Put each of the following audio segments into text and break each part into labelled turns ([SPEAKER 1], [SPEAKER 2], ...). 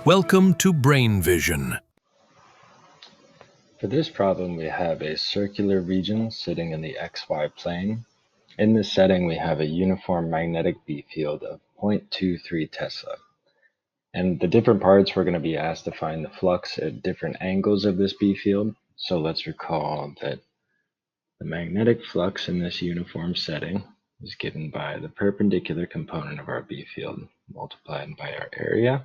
[SPEAKER 1] Welcome to Brain Vision.
[SPEAKER 2] For this problem, we have a circular region sitting in the xy plane. In this setting, we have a uniform magnetic B field of 0.23 Tesla. And the different parts, we're going to be asked to find the flux at different angles of this B field. So let's recall that the magnetic flux in this uniform setting is given by the perpendicular component of our B field multiplied by our area.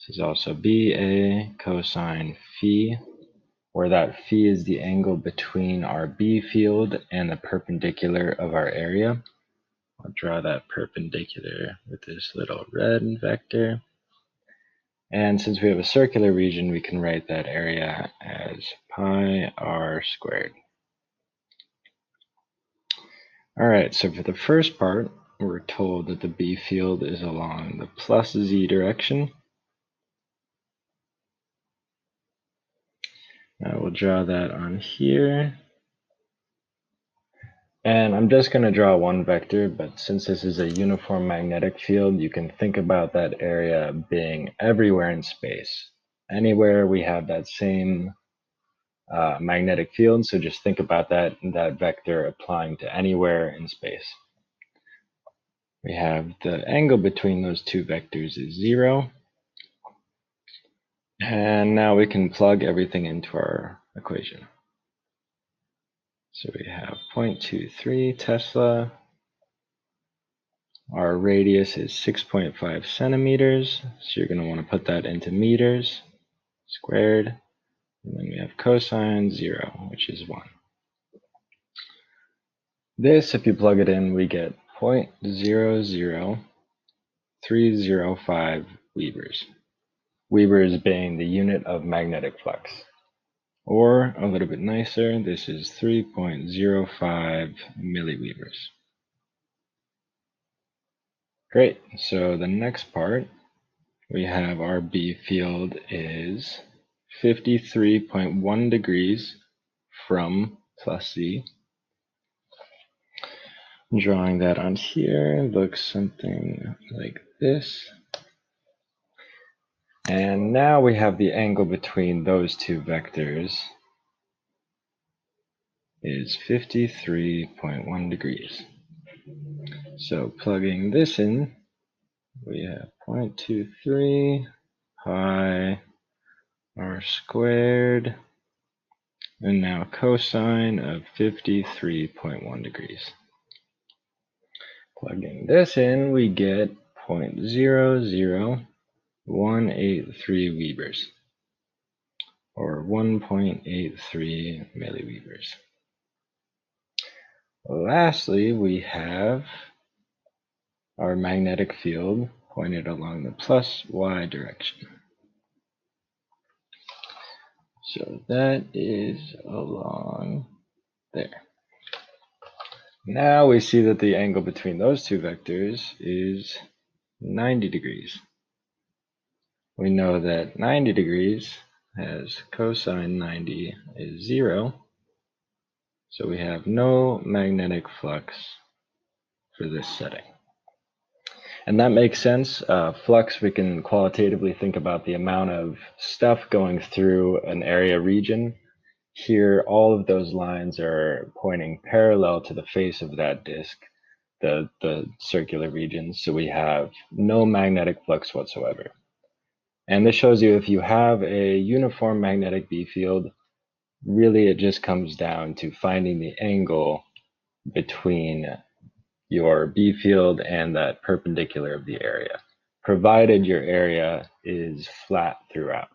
[SPEAKER 2] This is also BA cosine phi, where that phi is the angle between our B field and the perpendicular of our area. I'll draw that perpendicular with this little red vector. And since we have a circular region, we can write that area as pi r squared. All right, so for the first part, we're told that the B field is along the plus z direction. Now we'll draw that on here. And I'm just going to draw one vector, but since this is a uniform magnetic field, you can think about that area being everywhere in space. Anywhere we have that same magnetic field, so just think about that vector applying to anywhere in space. We have the angle between those two vectors is 0. And now we can plug everything into our equation. So we have 0.23 Tesla. Our radius is 6.5 centimeters. So you're going to want to put that into meters squared. And then we have cosine 0, which is 1. This, if you plug it in, we get 0.00305 Webers. Webers being the unit of magnetic flux. Or, a little bit nicer, this is 3.05 milliwebers. Great, so the next part, we have our B field is 53.1 degrees from plus Z. Drawing that on here looks something like this. And now we have the angle between those two vectors is 53.1 degrees. So plugging this in, we have 0.23 pi r squared, and now cosine of 53.1 degrees. Plugging this in, we get 0.00183 Webers, or 1.83 milliwebers. Lastly, we have our magnetic field pointed along the plus y direction. So that is along there. Now we see that the angle between those two vectors is 90 degrees. We know that 90 degrees has cosine 90 is 0. So we have no magnetic flux for this setting. And that makes sense. Flux, we can qualitatively think about the amount of stuff going through an area region. Here, all of those lines are pointing parallel to the face of that disk, the circular region. So we have no magnetic flux whatsoever. And this shows you if you have a uniform magnetic B field, really it just comes down to finding the angle between your B field and that perpendicular of the area, provided your area is flat throughout.